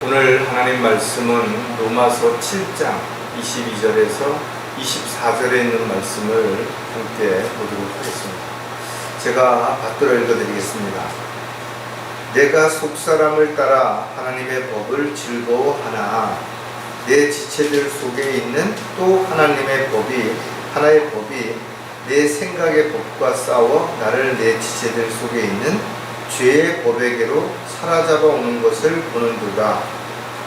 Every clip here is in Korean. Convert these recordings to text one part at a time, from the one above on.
오늘 하나님 말씀은 로마서 7장 22절에서 24절에 있는 말씀을 함께 보도록 하겠습니다. 제가 받들어 읽어드리겠습니다. 내가 속사람을 따라 하나님의 법을 즐거워하나 내 지체들 속에 있는 또 하나님의 법이 하나의 법이 내 생각의 법과 싸워 나를 내 지체들 속에 있는 죄의 법에게로 사로잡아 오는 것을 보는도다.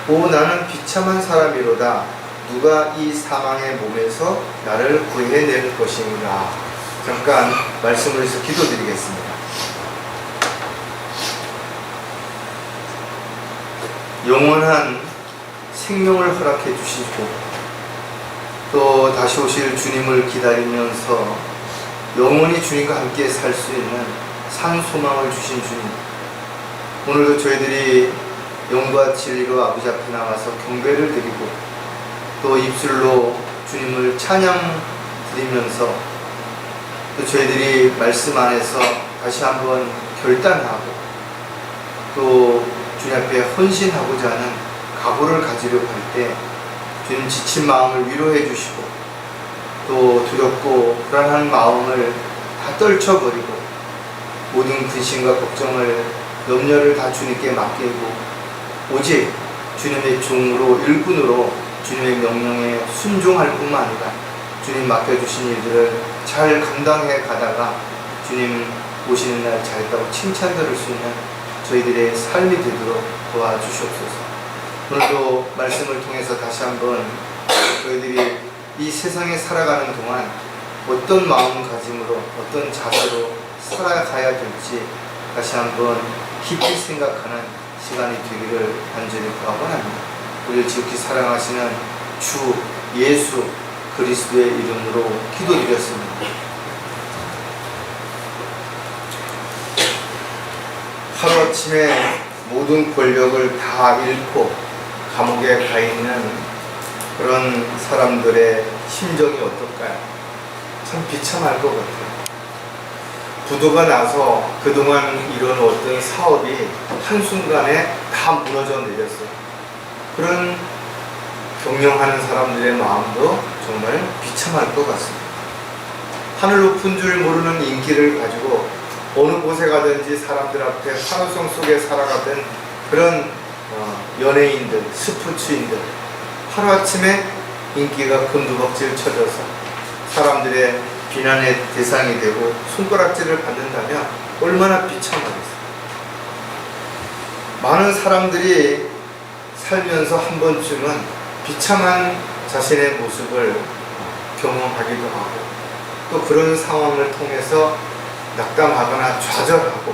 오 나는 비참한 사람이로다. 누가 이 사망의 몸에서 나를 구해낼 것인가. 잠깐 말씀을 해서 기도드리겠습니다. 영원한 생명을 허락해 주시고 또 다시 오실 주님을 기다리면서 영원히 주님과 함께 살 수 있는 산 소망을 주신 주님, 오늘도 저희들이 영과 진리로 아버지 앞에 나와서 경배를 드리고 또 입술로 주님을 찬양 드리면서 또 저희들이 말씀 안에서 다시 한번 결단하고 또 주님 앞에 헌신하고자 하는 각오를 가지려고 할 때 주님 지친 마음을 위로해 주시고 또 두렵고 불안한 마음을 다 떨쳐버리고 모든 근심과 걱정을 염려를 다 주님께 맡기고 오직 주님의 종으로 일꾼으로 주님의 명령에 순종할 뿐만 아니라 주님 맡겨주신 일들을 잘 감당해 가다가 주님 오시는 날 잘했다고 칭찬 들을 수 있는 저희들의 삶이 되도록 도와주시옵소서. 오늘도 말씀을 통해서 다시 한번 저희들이 이 세상에 살아가는 동안 어떤 마음가짐으로 어떤 자세로 살아가야 될지 다시 한번 깊이 생각하는 시간이 되기를 간절히 원합니다. 우리를 지극히 사랑하시는 주 예수 그리스도의 이름으로 기도드렸습니다. 하루아침에 모든 권력을 다 잃고 감옥에 가 있는 그런 사람들의 심정이 어떨까요? 참 비참할 것 같아요. 부도가 나서 그동안 이룬 어떤 사업이 한순간에 다 무너져 내렸어요. 그런 경영하는 사람들의 마음도 정말 비참할 것 같습니다. 하늘 높은 줄 모르는 인기를 가지고 어느 곳에 가든지 사람들 앞에 환호성 속에 살아가던 그런 연예인들, 스포츠인들 하루아침에 인기가 곤두박질 쳐져서 사람들의 비난의 대상이 되고 손가락질을 받는다면 얼마나 비참하겠어요. 많은 사람들이 살면서 한 번쯤은 비참한 자신의 모습을 경험하기도 하고 또 그런 상황을 통해서 낙담하거나 좌절하고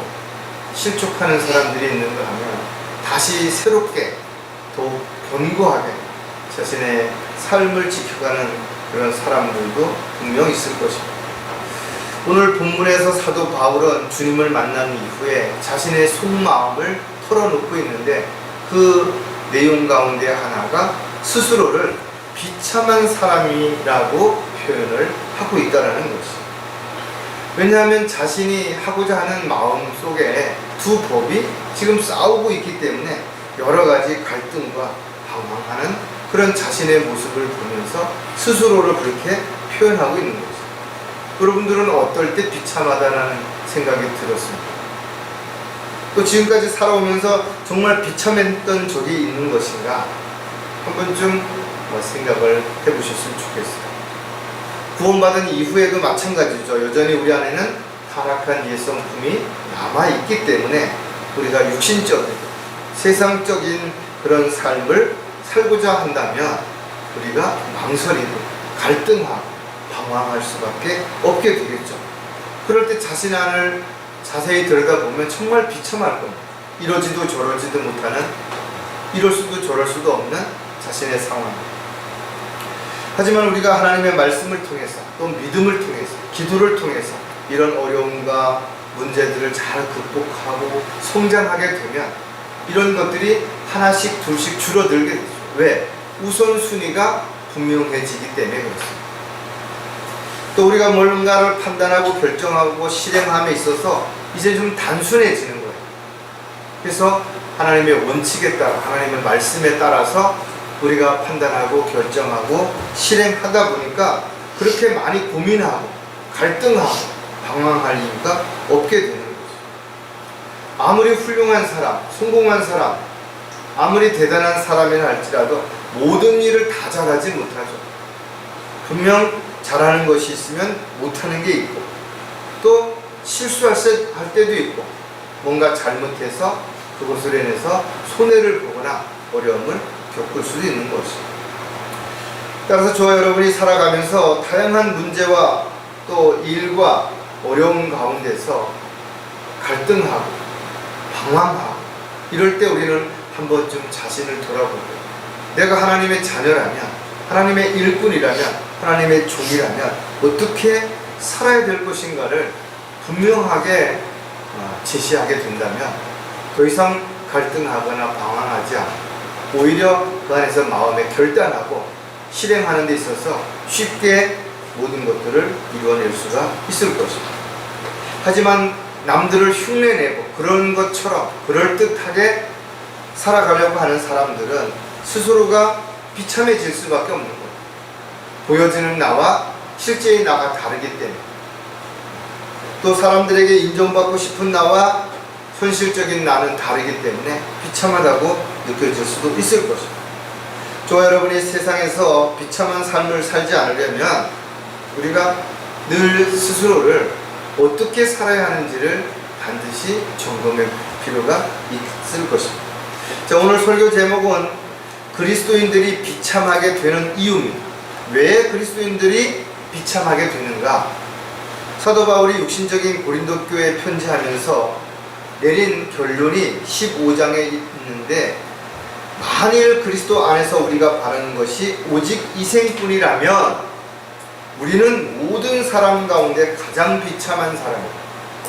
실족하는 사람들이 있는가 하면 다시 새롭게 더욱 견고하게 자신의 삶을 지켜가는 그런 사람들도 분명 있을 것입니다. 오늘 본문에서 사도 바울은 주님을 만난 이후에 자신의 속마음을 털어놓고 있는데 그 내용 가운데 하나가 스스로를 비참한 사람이라고 표현을 하고 있다는 것이죠. 왜냐하면 자신이 하고자 하는 마음 속에 두 법이 지금 싸우고 있기 때문에 여러 가지 갈등과 방황하는 그런 자신의 모습을 보면서 스스로를 그렇게 표현하고 있는 거죠. 여러분들은 어떨 때 비참하다는 생각이 들었습니다. 또 지금까지 살아오면서 정말 비참했던 적이 있는 것인가 한 번쯤 생각을 해보셨으면 좋겠어요. 구원받은 이후에도 마찬가지죠. 여전히 우리 안에는 타락한 옛 성품이 남아있기 때문에 우리가 육신적인 세상적인 그런 삶을 살고자 한다면 우리가 망설이고 갈등하고 방황할 수밖에 없게 되겠죠. 그럴 때 자신 안을 자세히 들여다보면 정말 비참할 겁니다. 이러지도 저러지도 못하는, 이럴 수도 저럴 수도 없는 자신의 상황. 하지만 우리가 하나님의 말씀을 통해서 또 믿음을 통해서 기도를 통해서 이런 어려움과 문제들을 잘 극복하고 성장하게 되면 이런 것들이 하나씩 둘씩 줄어들게 되죠. 왜? 우선순위가 분명해지기 때문에 그렇습니다. 또 우리가 뭔가를 판단하고 결정하고 실행함에 있어서 이제 좀 단순해지는 거예요. 그래서 하나님의 원칙에 따라, 하나님의 말씀에 따라서 우리가 판단하고 결정하고 실행하다 보니까 그렇게 많이 고민하고 갈등하고 방황할 이유가 없게 되는 거죠. 아무리 훌륭한 사람, 성공한 사람, 아무리 대단한 사람이라 할지라도 모든 일을 다 잘하지 못하죠. 분명 잘하는 것이 있으면 못하는 게 있고, 또 실수할 때도 있고, 뭔가 잘못해서 그것으로 인해서 손해를 보거나 어려움을 겪을 수도 있는 것이죠. 따라서 저와 여러분이 살아가면서 다양한 문제와 또 일과 어려움 가운데서 갈등하고 방황하고 이럴 때 우리는 한 번쯤 자신을 돌아보고, 내가 하나님의 자녀라면, 하나님의 일꾼이라면, 하나님의 종이라면 어떻게 살아야 될 것인가를 분명하게 제시하게 된다면 더 이상 갈등하거나 방황하지 않고 오히려 그 안에서 마음에 결단하고 실행하는 데 있어서 쉽게 모든 것들을 이루어낼 수가 있을 것입니다. 하지만 남들을 흉내내고 그런 것처럼 그럴듯하게 살아가려고 하는 사람들은 스스로가 비참해질 수밖에 없는 거예요. 보여지는 나와 실제의 나가 다르기 때문에, 또 사람들에게 인정받고 싶은 나와 현실적인 나는 다르기 때문에 비참하다고 느껴질 수도 있을 것입니다. 저와 여러분이 세상에서 비참한 삶을 살지 않으려면 우리가 늘 스스로를 어떻게 살아야 하는지를 반드시 점검할 필요가 있을 것입니다. 자, 오늘 설교 제목은 그리스도인들이 비참하게 되는 이유입니다. 왜 그리스도인들이 비참하게 되는가? 사도 바울이 육신적인 고린도 교회에 편지하면서 내린 결론이 15장에 있는데, 만일 그리스도 안에서 우리가 바라는 것이 오직 이생뿐이라면 우리는 모든 사람 가운데 가장 비참한 사람이다.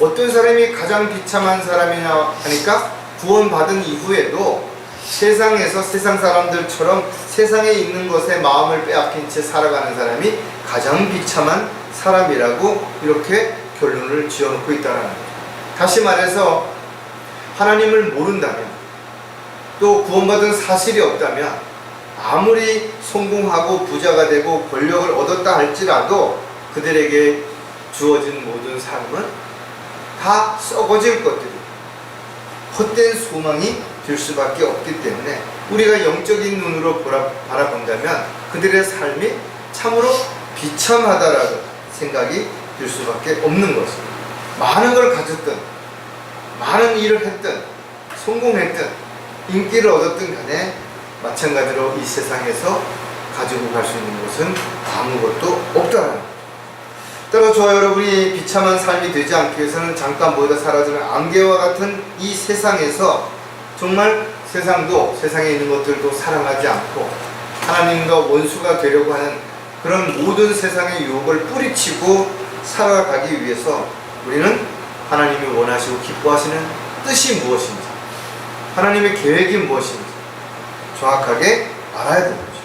어떤 사람이 가장 비참한 사람이냐 하니까 구원받은 이후에도 세상에서 세상 사람들처럼 세상에 있는 것에 마음을 빼앗긴 채 살아가는 사람이 가장 비참한 사람이라고 이렇게 결론을 지어놓고 있다는 거예요. 다시 말해서 하나님을 모른다면, 또 구원받은 사실이 없다면 아무리 성공하고 부자가 되고 권력을 얻었다 할지라도 그들에게 주어진 모든 삶은 다 썩어질 것들이, 헛된 소망이 될 수밖에 없기 때문에 우리가 영적인 눈으로 바라본다면 그들의 삶이 참으로 비참하다라는 생각이 들 수밖에 없는 것입니다. 많은 걸 가졌든, 많은 일을 했든, 성공했든, 인기를 얻었든 간에 마찬가지로 이 세상에서 가지고 갈 수 있는 것은 아무것도 없다는 거예요. 따라 저와 여러분이 비참한 삶이 되지 않기 위해서는 잠깐 모여다 사라지는 안개와 같은 이 세상에서 정말 세상에 있는 것들도 사랑하지 않고 하나님과 원수가 되려고 하는 그런 모든 세상의 유혹을 뿌리치고 살아가기 위해서 우리는 하나님이 원하시고 기뻐하시는 뜻이 무엇인지, 하나님의 계획이 무엇인지 정확하게 알아야 되는 거죠.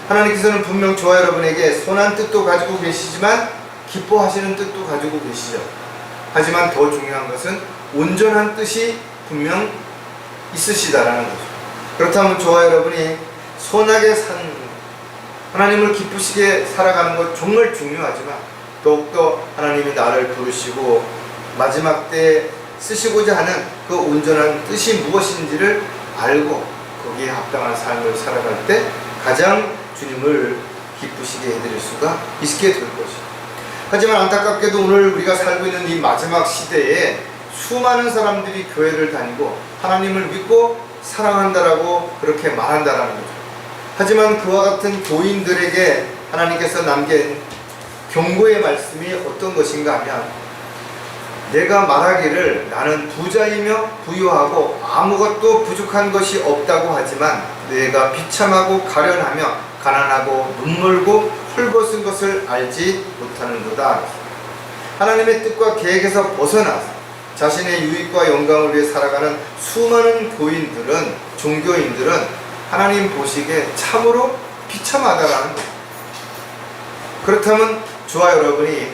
하나님께서는 분명 저와 여러분에게 선한 뜻도 가지고 계시지만 기뻐하시는 뜻도 가지고 계시죠. 하지만 더 중요한 것은 온전한 뜻이 분명 있으시다라는 거죠. 그렇다면 저와 여러분이 선하게 하나님을 기쁘시게 살아가는 것 정말 중요하지만 더욱더 하나님이 나를 부르시고 마지막 때에 쓰시고자 하는 그 온전한 뜻이 무엇인지를 알고 거기에 합당한 삶을 살아갈 때 가장 주님을 기쁘시게 해드릴 수가 있게 될 것이죠. 하지만 안타깝게도 오늘 우리가 살고 있는 이 마지막 시대에 수많은 사람들이 교회를 다니고 하나님을 믿고 사랑한다라고 그렇게 말한다라는 거죠. 하지만 그와 같은 교인들에게 하나님께서 남긴 경고의 말씀이 어떤 것인가 하면, 내가 말하기를 나는 부자이며 부유하고 아무것도 부족한 것이 없다고 하지만 내가 비참하고 가련하며 가난하고 눈멀고 헐벗은 것을 알지 못하는도다. 하나님의 뜻과 계획에서 벗어나서 자신의 유익과 영광을 위해 살아가는 수많은 교인들은, 종교인들은 하나님 보시기에 참으로 비참하다라는 거예요. 그렇다면 저와 여러분이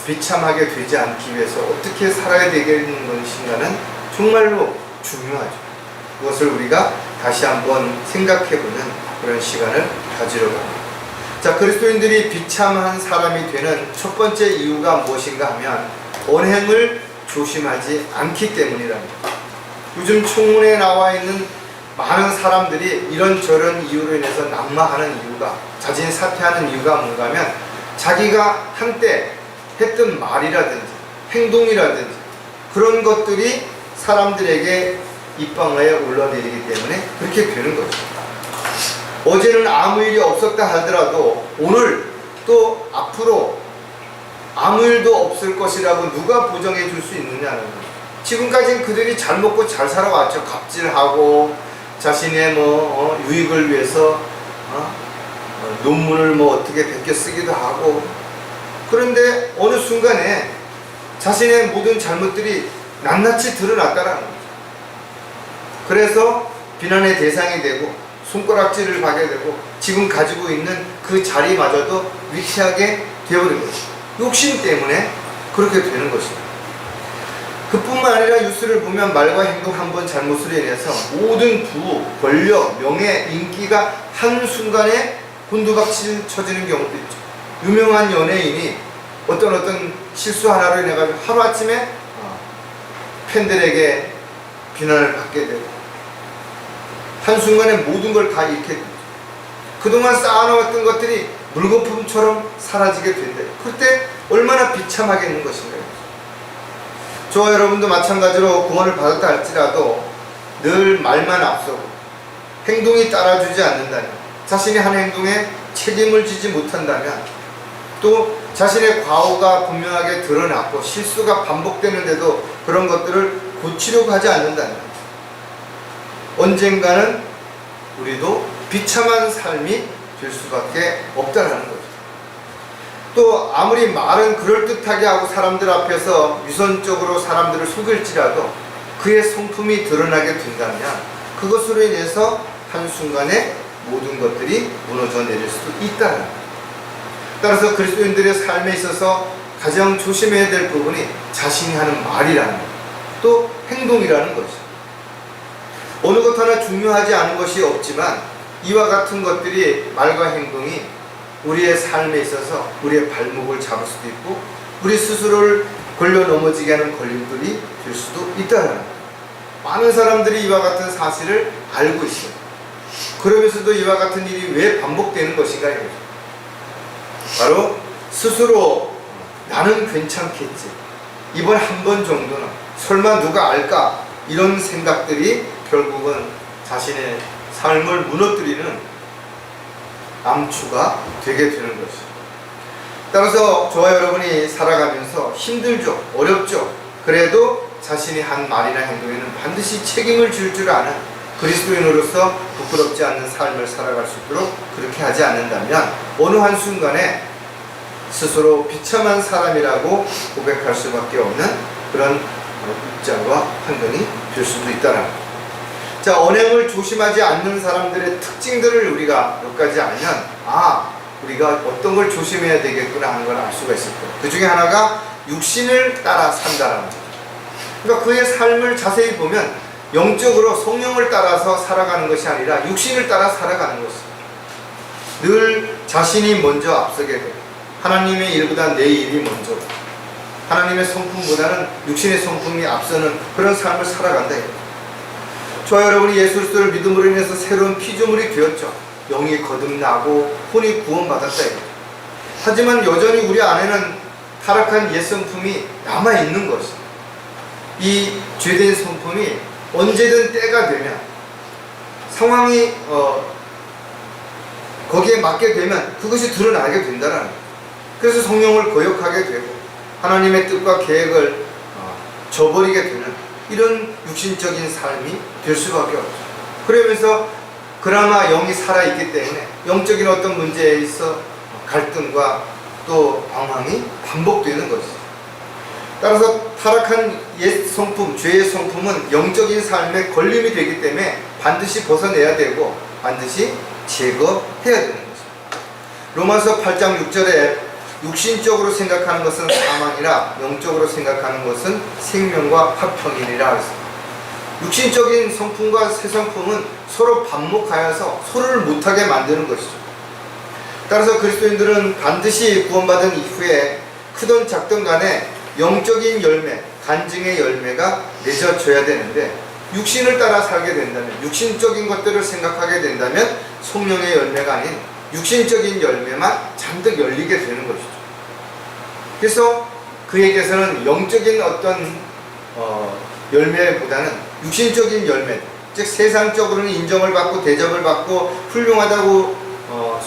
비참하게 되지 않기 위해서 어떻게 살아야 되겠는 것인가는 정말로 중요하죠. 그것을 우리가 다시 한번 생각해보는 그런 시간을 가지려고 합니다. 자, 그리스도인들이 비참한 사람이 되는 첫 번째 이유가 무엇인가 하면 언행을 조심하지 않기 때문이랍니다. 요즘 청문회에 나와 있는 많은 사람들이 이런저런 이유로 인해서 낙마하는 이유가, 자진 사퇴하는 이유가 뭔가 하면 자기가 한때 했던 말이라든지 행동이라든지 그런 것들이 사람들에게 입방아에 올라내리기 때문에 그렇게 되는 거죠. 어제는 아무 일이 없었다 하더라도 오늘 또 앞으로 아무 일도 없을 것이라고 누가 보장해 줄 수 있느냐는 거죠. 지금까지는 그들이 잘 먹고 잘 살아왔죠. 갑질하고 자신의 유익을 위해서 논문을 어떻게 베껴 쓰기도 하고, 그런데 어느 순간에 자신의 모든 잘못들이 낱낱이 드러났다라는 거죠. 그래서 비난의 대상이 되고 손가락질을 받게 되고 지금 가지고 있는 그 자리마저도 위치하게 되어버린 거죠. 욕심 때문에 그렇게 되는 것입니다. 그뿐만 아니라 뉴스를 보면 말과 행동 한 번 잘못으로 인해서 모든 부와 권력, 명예, 인기가 한순간에 곤두박질 쳐지는 경우도 있죠. 유명한 연예인이 어떤 실수 하나로 인해 가지고 하루아침에 팬들에게 비난을 받게 되고 한순간에 모든 걸 다 잃게 되죠. 그동안 쌓아놓았던 것들이 물거품처럼 사라지게 된다. 그때 얼마나 비참하겠는 것인가요? 저와 여러분도 마찬가지로 구원을 받았다 할지라도 늘 말만 앞서고 행동이 따라주지 않는다면, 자신이 한 행동에 책임을 지지 못한다면, 또 자신의 과오가 분명하게 드러났고 실수가 반복되는데도 그런 것들을 고치려고 하지 않는다면 언젠가는 우리도 비참한 삶이 될 수밖에 없다는 거죠. 또 아무리 말은 그럴듯하게 하고 사람들 앞에서 위선적으로 사람들을 속일지라도 그의 성품이 드러나게 된다면 그것으로 인해서 한순간에 모든 것들이 무너져 내릴 수도 있다는 거예요. 따라서 그리스도인들의 삶에 있어서 가장 조심해야 될 부분이 자신이 하는 말이라는 것, 또 행동이라는 것이죠. 어느 것 하나 중요하지 않은 것이 없지만 이와 같은 것들이, 말과 행동이 우리의 삶에 있어서 우리의 발목을 잡을 수도 있고 우리 스스로를 걸려 넘어지게 하는 걸림돌이 될 수도 있다는 거예요. 많은 사람들이 이와 같은 사실을 알고 있어요. 그러면서도 이와 같은 일이 왜 반복되는 것인가 이거죠. 바로 스스로 나는 괜찮겠지, 이번 한 번 정도는 설마 누가 알까, 이런 생각들이 결국은 자신의 삶을 무너뜨리는 암초가 되게 되는 것이죠. 따라서 저와 여러분이 살아가면서 힘들죠, 어렵죠. 그래도 자신이 한 말이나 행동에는 반드시 책임을 질 줄 아는 그리스도인으로서 부끄럽지 않는 삶을 살아갈 수 있도록 그렇게 하지 않는다면 어느 한순간에 스스로 비참한 사람이라고 고백할 수밖에 없는 그런 입장과 판단이 될 수도 있다는 거죠. 자, 언행을 조심하지 않는 사람들의 특징들을 우리가 몇 가지 알면 우리가 어떤 걸 조심해야 되겠구나 하는 걸 알 수가 있을 거예요. 그 중에 하나가 육신을 따라 산다라는 거죠. 그러니까 그의 삶을 자세히 보면 영적으로 성령을 따라서 살아가는 것이 아니라 육신을 따라 살아가는 것입니다. 늘 자신이 먼저 앞서게 돼요. 하나님의 일보다 내 일이 먼저, 하나님의 성품보다는 육신의 성품이 앞서는 그런 삶을 살아간다 이거예요. 저와 여러분이 예수 그리스도를 믿음으로 인해서 새로운 피조물이 되었죠. 영이 거듭나고 혼이 구원받았다 이거예요. 하지만 여전히 우리 안에는 타락한 옛 성품이 남아있는 것입니다. 이 죄된 성품이 언제든 때가 되면, 상황이 거기에 맞게 되면 그것이 드러나게 된다는 거예요. 그래서 성령을 거역하게 되고 하나님의 뜻과 계획을 저버리게 되는 이런 육신적인 삶이 될 수밖에 없죠. 그러면서 그나마 영이 살아있기 때문에 영적인 어떤 문제에 있어 갈등과 또 방황이 반복되는 것이죠. 따라서 타락한 옛 성품, 죄의 성품은 영적인 삶에 걸림이 되기 때문에 반드시 벗어내야 되고 반드시 제거해야 되는 것입니다. 로마서 8장 6절에 육신적으로 생각하는 것은 사망이라 영적으로 생각하는 것은 생명과 화평이니라 했습니다. 육신적인 성품과 새 성품은 서로 반목하여서 서로를 못하게 만드는 것이죠. 따라서 그리스도인들은 반드시 구원받은 이후에 크든 작든 간에 영적인 열매, 간증의 열매가 맺어져야 되는데, 육신을 따라 살게 된다면, 육신적인 것들을 생각하게 된다면 성령의 열매가 아닌 육신적인 열매만 잔뜩 열리게 되는 것이죠. 그래서 그에게서는 영적인 어떤 열매보다는 육신적인 열매, 즉 세상적으로는 인정을 받고 대접을 받고 훌륭하다고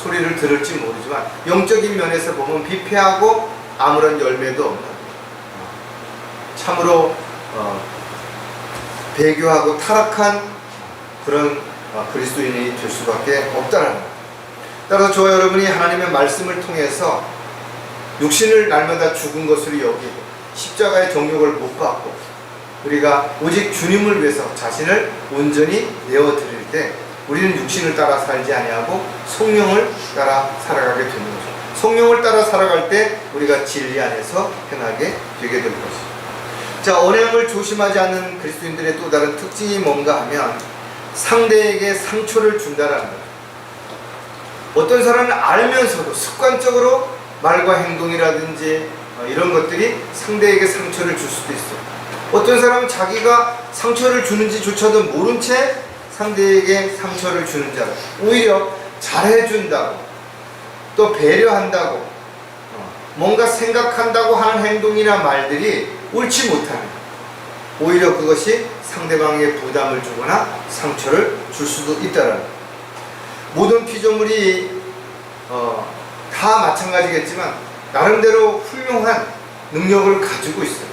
소리를 들을지 모르지만, 영적인 면에서 보면 비폐하고 아무런 열매도 없는, 참으로 배교하고 타락한 그런 그리스도인이 될 수밖에 없다는 것. 따라서 저와 여러분이 하나님의 말씀을 통해서 육신을 날마다 죽은 것으로 여기고 십자가의 정욕을 못 받고 우리가 오직 주님을 위해서 자신을 온전히 내어드릴 때, 우리는 육신을 따라 살지 아니하고 성령을 따라 살아가게 되는 거죠. 성령을 따라 살아갈 때 우리가 진리 안에서 편하게 되게 될 것이죠. 자, 언행을 조심하지 않는 그리스도인들의 또 다른 특징이 뭔가 하면 상대에게 상처를 준다라는 거죠. 어떤 사람은 알면서도 습관적으로 말과 행동이라든지 이런 것들이 상대에게 상처를 줄 수도 있어요. 어떤 사람은 자기가 상처를 주는지조차도 모른 채 상대에게 상처를 주는 자로, 오히려 잘해준다고 또 배려한다고 뭔가 생각한다고 하는 행동이나 말들이 옳지 못하면 오히려 그것이 상대방에게 부담을 주거나 상처를 줄 수도 있다는 거예요. 모든 피조물이 다 마찬가지겠지만 나름대로 훌륭한 능력을 가지고 있어요.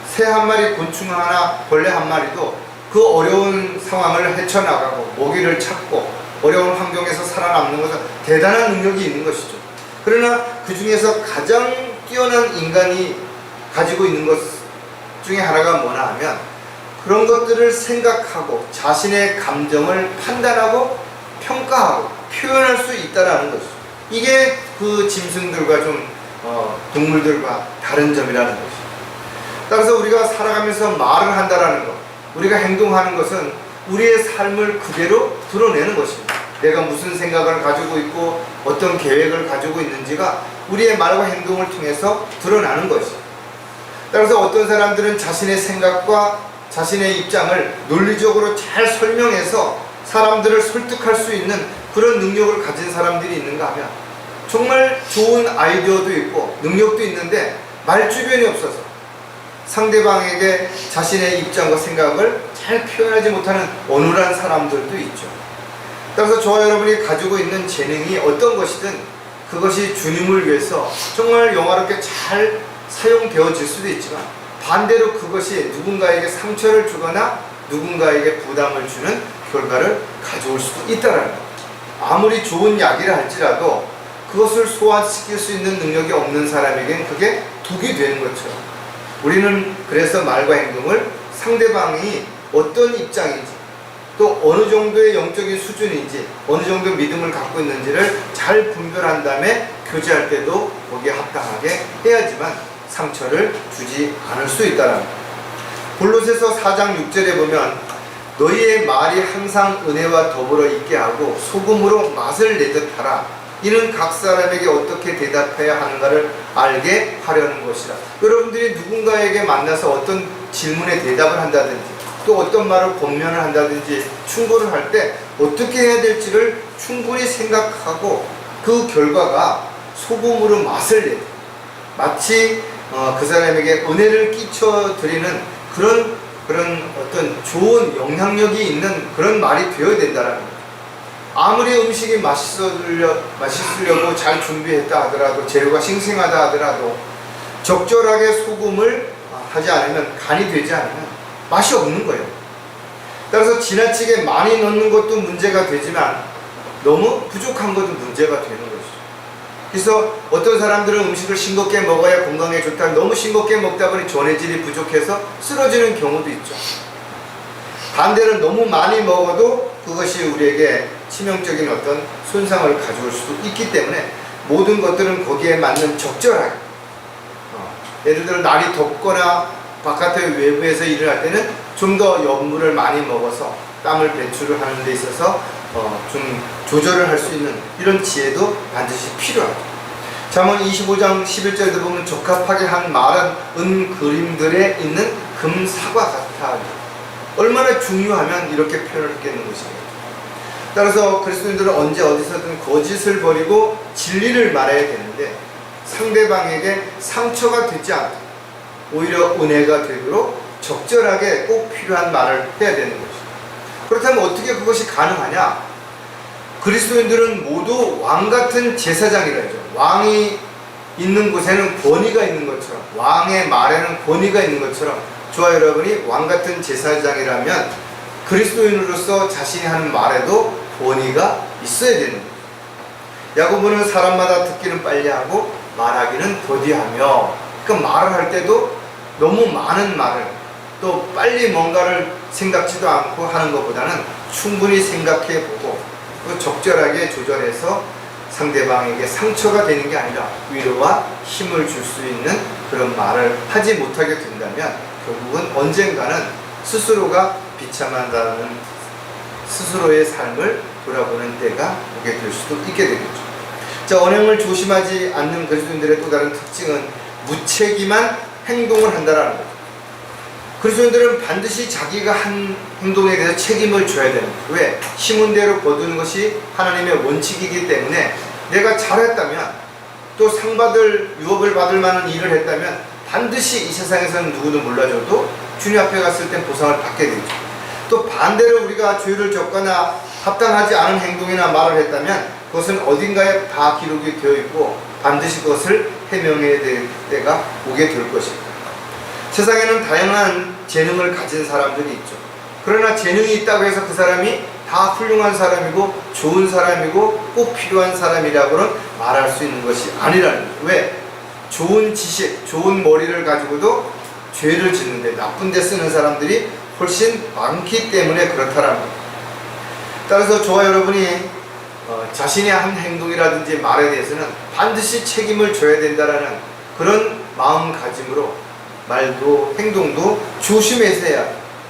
새 한 마리, 곤충 하나, 벌레 한 마리도 그 어려운 상황을 헤쳐나가고 먹이를 찾고 어려운 환경에서 살아남는 것은 대단한 능력이 있는 것이죠. 그러나 그 중에서 가장 뛰어난 인간이 가지고 있는 것 중에 하나가 뭐냐 하면, 그런 것들을 생각하고 자신의 감정을 판단하고 평가하고 표현할 수 있다는 것이죠. 이게 그 짐승들과 좀 동물들과 다른 점이라는 것이죠. 따라서 우리가 살아가면서 말을 한다라는 것, 우리가 행동하는 것은 우리의 삶을 그대로 드러내는 것입니다. 내가 무슨 생각을 가지고 있고 어떤 계획을 가지고 있는지가 우리의 말과 행동을 통해서 드러나는 것이죠. 따라서 어떤 사람들은 자신의 생각과 자신의 입장을 논리적으로 잘 설명해서 사람들을 설득할 수 있는 그런 능력을 가진 사람들이 있는가 하면, 정말 좋은 아이디어도 있고 능력도 있는데 말주변이 없어서 상대방에게 자신의 입장과 생각을 잘 표현하지 못하는 어눌한 사람들도 있죠. 따라서 저와 여러분이 가지고 있는 재능이 어떤 것이든 그것이 주님을 위해서 정말 영화롭게 잘 사용되어질 수도 있지만, 반대로 그것이 누군가에게 상처를 주거나 누군가에게 부담을 주는 결과를 가져올 수도 있다는 것. 아무리 좋은 약이라 할지라도 그것을 소화시킬 수 있는 능력이 없는 사람에겐 그게 독이 되는 것처럼, 우리는 그래서 말과 행동을 상대방이 어떤 입장인지 또 어느 정도의 영적인 수준인지 어느 정도 믿음을 갖고 있는지를 잘 분별한 다음에 교제할 때도 거기에 합당하게 해야지만 상처를 주지 않을 수 있다는 것. 골로새서 4장 6절에 보면, 너희의 말이 항상 은혜와 더불어 있게 하고 소금으로 맛을 내듯 하라. 이는 각 사람에게 어떻게 대답해야 하는가를 알게 하려는 것이라. 여러분들이 누군가에게 만나서 어떤 질문에 대답을 한다든지 또 어떤 말을 권면을 한다든지 충고를 할 때 어떻게 해야 될지를 충분히 생각하고 그 결과가 소금으로 맛을 내듯 마치 그 사람에게 은혜를 끼쳐드리는 그런 어떤 좋은 영향력이 있는 그런 말이 되어야 된다는 거예요. 아무리 음식이 맛있으려고 잘 준비했다 하더라도, 재료가 싱싱하다 하더라도 적절하게 소금을 하지 않으면, 간이 되지 않으면 맛이 없는 거예요. 따라서 지나치게 많이 넣는 것도 문제가 되지만 너무 부족한 것도 문제가 되는 것이죠. 그래서 어떤 사람들은 음식을 싱겁게 먹어야 건강에 좋다, 너무 싱겁게 먹다 보니 전해질이 부족해서 쓰러지는 경우도 있죠. 반대로 너무 많이 먹어도 그것이 우리에게 치명적인 어떤 손상을 가져올 수도 있기 때문에 모든 것들은 거기에 맞는 적절하게, 예를 들어 날이 덥거나 바깥의 외부에서 일을 할 때는 좀 더 염분을 많이 먹어서 땀을 배출을 하는 데 있어서 좀 조절을 할 수 있는 이런 지혜도 반드시 필요하죠. 잠언 25장 11절에도 보면 적합하게 한 말은 은 그림들에 있는 금사과 같아. 얼마나 중요하면 이렇게 표현을 했겠는 것입니다. 따라서 그리스도인들은 언제 어디서든 거짓을 버리고 진리를 말해야 되는데 상대방에게 상처가 되지 않고 오히려 은혜가 되도록 적절하게 꼭 필요한 말을 해야 되는 것입니다. 그렇다면 어떻게 그것이 가능하냐? 그리스도인들은 모두 왕같은 제사장이라죠. 왕이 있는 곳에는 권위가 있는 것처럼, 왕의 말에는 권위가 있는 것처럼 저와 여러분이 왕같은 제사장이라면 그리스도인으로서 자신이 하는 말에도 권위가 있어야 되는 거예요. 야고보는 사람마다 듣기는 빨리 하고 말하기는 더디하며, 그러니까 말을 할 때도 너무 많은 말을 또 빨리 뭔가를 생각지도 않고 하는 것보다는 충분히 생각해보고 또 적절하게 조절해서 상대방에게 상처가 되는 게 아니라 위로와 힘을 줄 수 있는 그런 말을 하지 못하게 된다면 결국은 언젠가는 스스로가 비참하다는 스스로의 삶을 돌아보는 때가 오게 될 수도 있게 되겠죠. 자, 언행을 조심하지 않는 그리스도인들의 또 다른 특징은 무책임한 행동을 한다라는 거죠. 그리스도인들은 반드시 자기가 한 행동에 대해서 책임을 져야 되는 거예요. 왜? 심은 대로 거두는 것이 하나님의 원칙이기 때문에 내가 잘했다면 또 상받을 유업을 받을 만한 일을 했다면 반드시 이 세상에서는 누구도 몰라줘도 주님 앞에 갔을 땐 보상을 받게 되죠. 또 반대로 우리가 죄를 졌거나 합당하지 않은 행동이나 말을 했다면 그것은 어딘가에 다 기록이 되어 있고 반드시 그것을 해명해야 될 때가 오게 될 것입니다. 세상에는 다양한 재능을 가진 사람들이 있죠. 그러나 재능이 있다고 해서 그 사람이 다 훌륭한 사람이고 좋은 사람이고 꼭 필요한 사람이라고는 말할 수 있는 것이 아니라는 거예요. 왜? 좋은 지식, 좋은 머리를 가지고도 죄를 짓는데 나쁜 데 쓰는 사람들이 훨씬 많기 때문에 그렇다라는 거예요. 따라서 저와 여러분이 자신의 한 행동이라든지 말에 대해서는 반드시 책임을 져야 된다라는 그런 마음가짐으로 말도 행동도 조심해서 해야,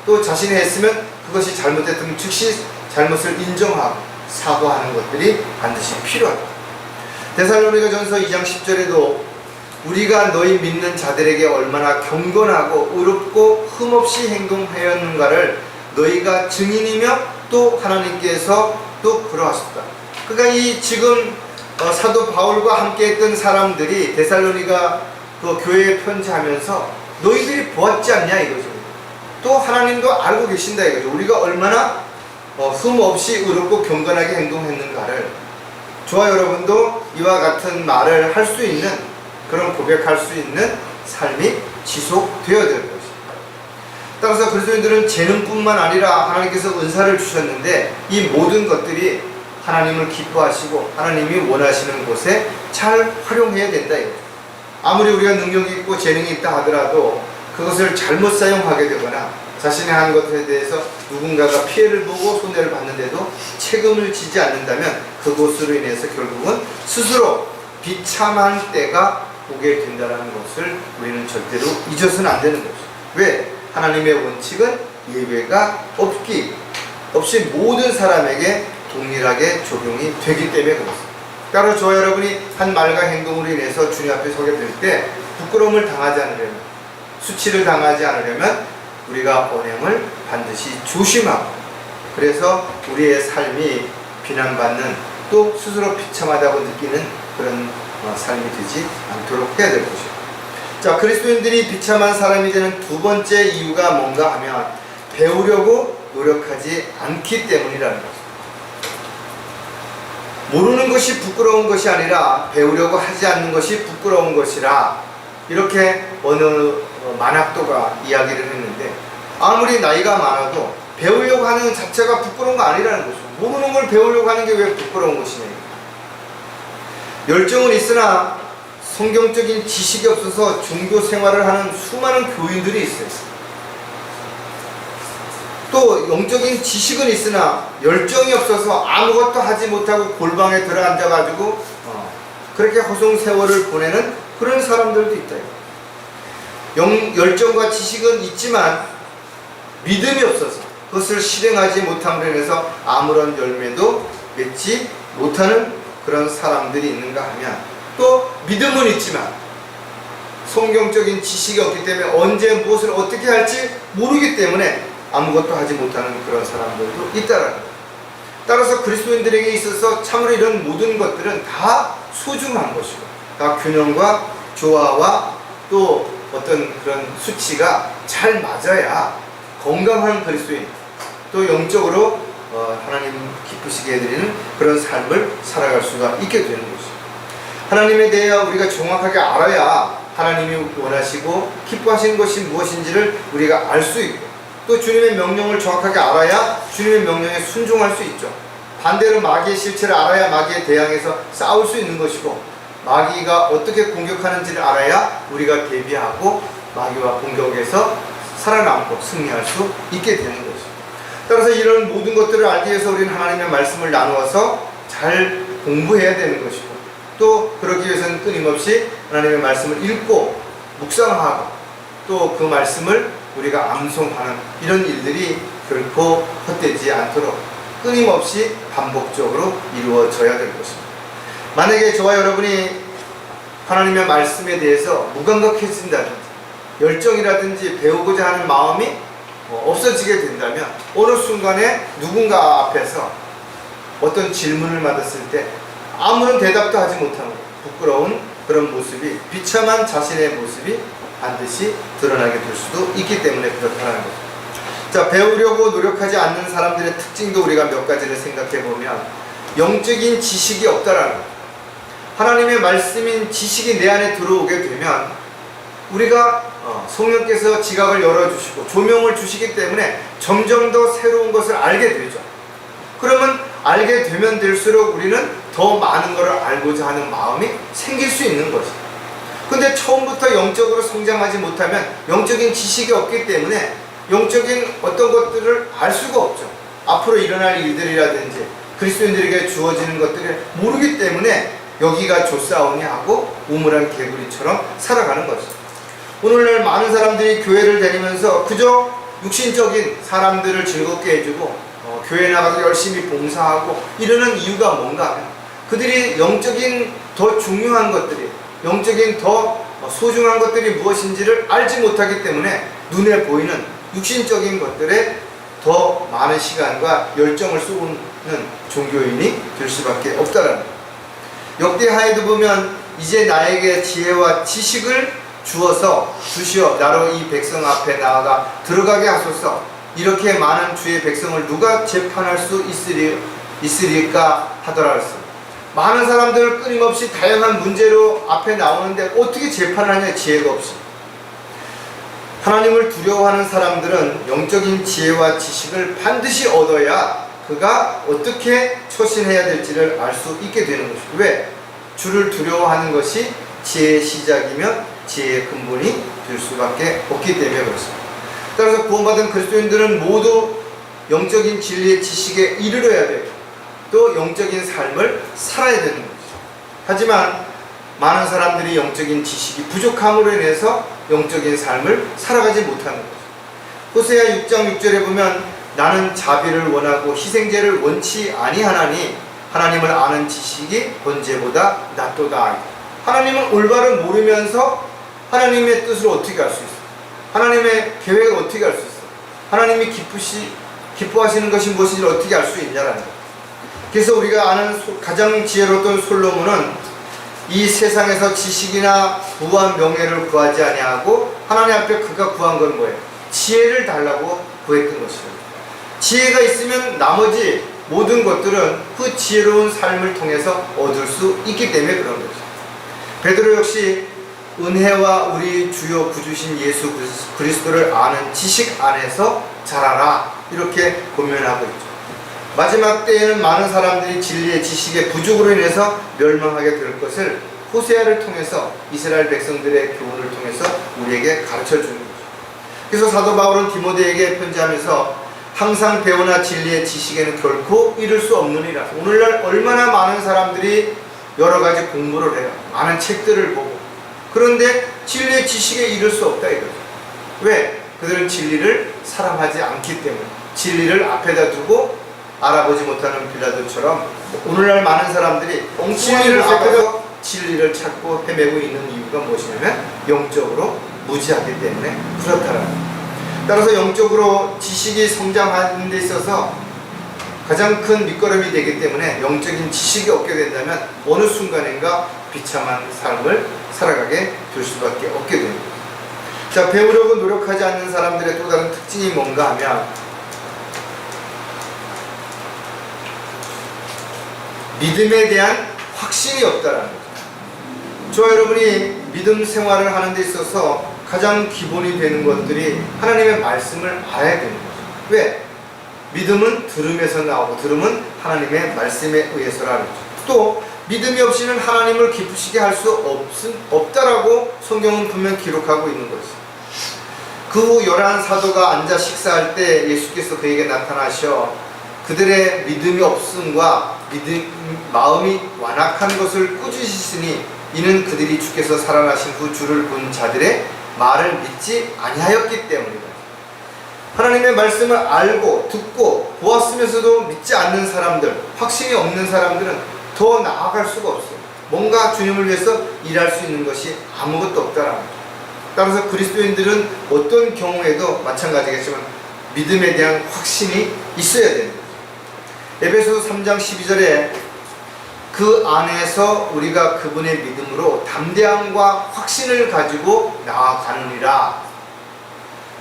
또 자신이 했으면 그것이 잘못됐다면 즉시 잘못을 인정하고 사과하는 것들이 반드시 필요하다. 데살로니가전서 2장 10절에도 우리가 너희 믿는 자들에게 얼마나 경건하고 의롭고 흠없이 행동하였는가를 너희가 증인이며 또 하나님께서 또 그러하셨다. 그러니까 이 지금 사도 바울과 함께 했던 사람들이 데살로니가 그 교회에 편지하면서 너희들이 보았지 않냐 이거죠. 또 하나님도 알고 계신다 이거죠. 우리가 얼마나 흠없이 의롭고 경건하게 행동했는가를 저와 여러분도 이와 같은 말을 할 수 있는, 그런 고백할 수 있는 삶이 지속되어야 될 것입니다. 따라서 그리스도인들은 재능뿐만 아니라 하나님께서 은사를 주셨는데 이 모든 것들이 하나님을 기뻐하시고 하나님이 원하시는 곳에 잘 활용해야 된다 이거죠. 아무리 우리가 능력이 있고 재능이 있다 하더라도 그것을 잘못 사용하게 되거나 자신의 한 것에 대해서 누군가가 피해를 보고 손해를 받는데도 책임을 지지 않는다면 그것으로 인해서 결국은 스스로 비참한 때가 오게 된다는 것을 우리는 절대로 잊어서는 안 되는 거죠. 왜? 하나님의 원칙은 예외가 없이 모든 사람에게 동일하게 적용이 되기 때문에 그렇습니다. 따라서 저와 여러분이 한 말과 행동으로 인해서 주님 앞에 서게 될 때 부끄러움을 당하지 않으려면, 수치를 당하지 않으려면 우리가 언행을 반드시 조심하고, 그래서 우리의 삶이 비난받는, 또 스스로 비참하다고 느끼는 그런 삶이 되지 않도록 해야 될 것입니다. 자, 그리스도인들이 비참한 사람이 되는 두 번째 이유가 뭔가 하면 배우려고 노력하지 않기 때문이라는 것입니다. 모르는 것이 부끄러운 것이 아니라 배우려고 하지 않는 것이 부끄러운 것이라, 이렇게 어느 만학도가 이야기를 했는데 아무리 나이가 많아도 배우려고 하는 것 자체가 부끄러운 거 아니라는 거죠. 모르는 걸 배우려고 하는 게 왜 부끄러운 것이냐. 열정은 있으나 성경적인 지식이 없어서 종교 생활을 하는 수많은 교인들이 있어요. 또 영적인 지식은 있으나 열정이 없어서 아무것도 하지 못하고 골방에 들어앉아가지고 그렇게 허송 세월을 보내는 그런 사람들도 있다. 열정과 지식은 있지만 믿음이 없어서 그것을 실행하지 못함으로 인해서 아무런 열매도 맺지 못하는 그런 사람들이 있는가 하면, 또 믿음은 있지만 성경적인 지식이 없기 때문에 언제 무엇을 어떻게 할지 모르기 때문에 아무것도 하지 못하는 그런 사람들도 있다라는 거예요. 따라서 그리스도인들에게 있어서 참으로 이런 모든 것들은 다 소중한 것이고, 다 균형과 조화와 또 어떤 그런 수치가 잘 맞아야 건강한 그리스도인, 또 영적으로 하나님 기쁘시게 해드리는 그런 삶을 살아갈 수가 있게 되는 것이죠. 하나님에 대해 우리가 정확하게 알아야 하나님이 원하시고 기뻐하시는 것이 무엇인지를 우리가 알 수 있고, 또 주님의 명령을 정확하게 알아야 주님의 명령에 순종할 수 있죠. 반대로 마귀의 실체를 알아야 마귀에 대항해서 싸울 수 있는 것이고, 마귀가 어떻게 공격하는지를 알아야 우리가 대비하고 마귀와 공격에서 살아남고 승리할 수 있게 되는 것이죠. 따라서 이런 모든 것들을 알기 위해서 우리는 하나님의 말씀을 나누어서 잘 공부해야 되는 것이고, 또 그러기 위해서는 끊임없이 하나님의 말씀을 읽고 묵상하고 또 그 말씀을 우리가 암송하는 이런 일들이 결코 헛되지 않도록 끊임없이 반복적으로 이루어져야 될 것입니다. 만약에 저와 여러분이 하나님의 말씀에 대해서 무감각해진다든지 열정이라든지 배우고자 하는 마음이 없어지게 된다면, 어느 순간에 누군가 앞에서 어떤 질문을 받았을 때 아무런 대답도 하지 못하는 부끄러운 그런 모습이, 비참한 자신의 모습이 반드시 드러나게 될 수도 있기 때문에 그렇다는 거죠. 자, 배우려고 노력하지 않는 사람들의 특징도 우리가 몇 가지를 생각해 보면, 영적인 지식이 없다라는 거죠. 하나님의 말씀인 지식이 내 안에 들어오게 되면 우리가 성령께서 지각을 열어주시고 조명을 주시기 때문에 점점 더 새로운 것을 알게 되죠. 그러면 알게 되면 될수록 우리는 더 많은 것을 알고자 하는 마음이 생길 수 있는 거죠. 근데 처음부터 영적으로 성장하지 못하면 영적인 지식이 없기 때문에 영적인 어떤 것들을 알 수가 없죠. 앞으로 일어날 일들이라든지 그리스도인들에게 주어지는 것들을 모르기 때문에 여기가 좋사오니 하고 우물한 개구리처럼 살아가는 거죠. 오늘날 많은 사람들이 교회를 다니면서 그저 육신적인 사람들을 즐겁게 해주고 교회 나가서 열심히 봉사하고 이러는 이유가 뭔가 하면, 그들이 영적인 더 중요한 것들이, 영적인 더 소중한 것들이 무엇인지를 알지 못하기 때문에 눈에 보이는 육신적인 것들에 더 많은 시간과 열정을 쏟는 종교인이 될 수밖에 없다라는 거예요. 역대하에도 보면 이제 나에게 지혜와 지식을 주시어 나로 이 백성 앞에 나아가 들어가게 하소서. 이렇게 많은 주의 백성을 누가 재판할 수 있으리까 하더라 했습니다. 많은 사람들을 끊임없이 다양한 문제로 앞에 나오는데 어떻게 재판하냐, 지혜가 없이. 하나님을 두려워하는 사람들은 영적인 지혜와 지식을 반드시 얻어야 그가 어떻게 처신해야 될지를 알 수 있게 되는 것이죠. 왜? 주를 두려워하는 것이 지혜의 시작이며 지혜의 근본이 될 수밖에 없기 때문에 그렇습니다. 따라서 구원받은 그리스도인들은 모두 영적인 진리의 지식에 이르러야 되고 또 영적인 삶을 살아야 되는 것이죠. 하지만 많은 사람들이 영적인 지식이 부족함으로 인해서 영적인 삶을 살아가지 못하는 거죠. 호세아 6장 6절에 보면 나는 자비를 원하고 희생제를 원치 아니하나니 하나님을 아는 지식이 번제보다 낫도다. 하나님은 올바른 모르면서 하나님의 뜻을 어떻게 알 수 있어요? 하나님의 계획을 어떻게 알 수 있어요? 하나님이 기뻐하시는 것이 무엇인지 어떻게 알 수 있냐라는 거예요. 그래서 우리가 아는 가장 지혜로웠던 솔로몬은 이 세상에서 지식이나 부와 명예를 구하지 아니하고 하나님 앞에 그가 구한 건 뭐예요? 지혜를 달라고 구했던 것이에요. 지혜가 있으면 나머지 모든 것들은 그 지혜로운 삶을 통해서 얻을 수 있기 때문에 그런 거죠. 베드로 역시 은혜와 우리 주요 구주신 예수 그리스도를 아는 지식 안에서 자라라 이렇게 권면하고 있죠. 마지막 때에는 많은 사람들이 진리의 지식의 부족으로 인해서 멸망하게 될 것을 호세아를 통해서 이스라엘 백성들의 교훈을 통해서 우리에게 가르쳐 주는 거죠. 그래서 사도 바울은 디모데에게 편지하면서 항상 배우나 진리의 지식에는 결코 이를 수 없느니라. 오늘날 얼마나 많은 사람들이 여러 가지 공부를 해요. 많은 책들을 보고. 그런데 진리의 지식에 이를 수 없다 이거죠. 왜? 그들은 진리를 사랑하지 않기 때문에. 진리를 앞에다 두고 알아보지 못하는 빌라도처럼 오늘날 많은 사람들이 진리를 앞에서 진리를 찾고 헤매고 있는 이유가 무엇이냐면 영적으로 무지하기 때문에 그렇다라는 거예요. 따라서 영적으로 지식이 성장하는 데 있어서 가장 큰 밑거름이 되기 때문에 영적인 지식이 없게 된다면 어느 순간인가 비참한 삶을 살아가게 될 수밖에 없게 됩니다. 자, 배우려고 노력하지 않는 사람들의 또 다른 특징이 뭔가 하면 믿음에 대한 확신이 없다라는 거죠. 저와 여러분이 믿음 생활을 하는 데 있어서 가장 기본이 되는 것들이 하나님의 말씀을 알아야 되는 거죠. 왜? 믿음은 들음에서 나오고 들음은 하나님의 말씀에 의해서라는 거죠. 또 믿음이 없이는 하나님을 기쁘시게 할 수 없다라고 성경은 분명 기록하고 있는 거죠. 그 후 11 사도가 앉아 식사할 때 예수께서 그에게 나타나셔 그들의 믿음이 없음과 마음이 완악한 것을 꾸짖으시니 이는 그들이 주께서 살아나신 후 주를 본 자들의 말을 믿지 아니하였기 때문이다. 하나님의 말씀을 알고 듣고 보았으면서도 믿지 않는 사람들, 확신이 없는 사람들은 더 나아갈 수가 없어요. 뭔가 주님을 위해서 일할 수 있는 것이 아무것도 없다라는 거죠. 따라서 그리스도인들은 어떤 경우에도 마찬가지겠지만 믿음에 대한 확신이 있어야 되는 거죠. 에베소서 3장 12절에 그 안에서 우리가 그분의 믿음으로 담대함과 확신을 가지고 나아가느니라.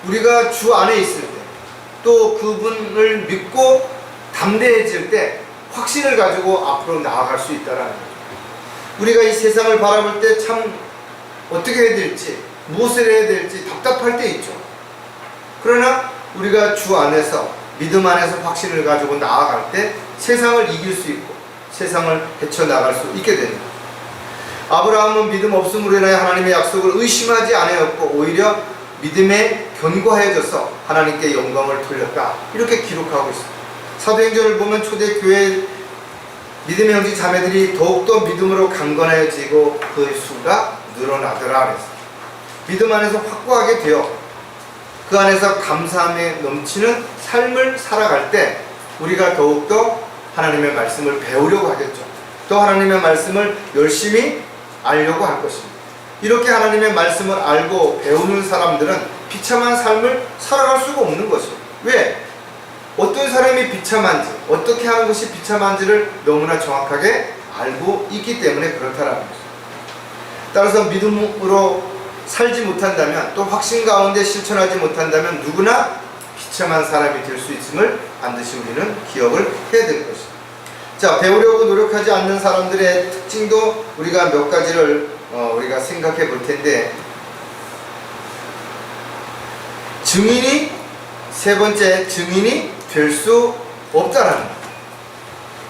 우리가 주 안에 있을 때, 또 그분을 믿고 담대해질 때 확신을 가지고 앞으로 나아갈 수 있다는 거죠. 우리가 이 세상을 바라볼 때 참 어떻게 해야 될지, 무엇을 해야 될지 답답할 때 있죠. 그러나 우리가 주 안에서, 믿음 안에서 확신을 가지고 나아갈 때 세상을 이길 수 있고 세상을 헤쳐나갈 수 있게 됩니다. 아브라함은 믿음 없음으로 인하여 하나님의 약속을 의심하지 않았고 오히려 믿음에 견고해져서 하나님께 영광을 돌렸다. 이렇게 기록하고 있습니다. 사도행전을 보면 초대교회 믿음의 형제 자매들이 더욱더 믿음으로 강건해지고 그 수가 늘어나더라 그랬습니다. 믿음 안에서 확고하게 되어 그 안에서 감사함에 넘치는 삶을 살아갈 때 우리가 더욱더 하나님의 말씀을 배우려고 하겠죠. 또 하나님의 말씀을 열심히 알려고 할 것입니다. 이렇게 하나님의 말씀을 알고 배우는 사람들은 비참한 삶을 살아갈 수가 없는 것이에요. 왜? 어떤 사람이 비참한지, 어떻게 하는 것이 비참한지를 너무나 정확하게 알고 있기 때문에 그렇다라는 거죠. 따라서 믿음으로 살지 못한다면, 또 확신 가운데 실천하지 못한다면 누구나 비참한 사람이 될 수 있음을 반드시 우리는 기억을 해야 될 것입니다. 자, 배우려고 노력하지 않는 사람들의 특징도 우리가 몇 가지를 우리가 생각해 볼 텐데, 세 번째 증인이 될 수 없다라는 거예요.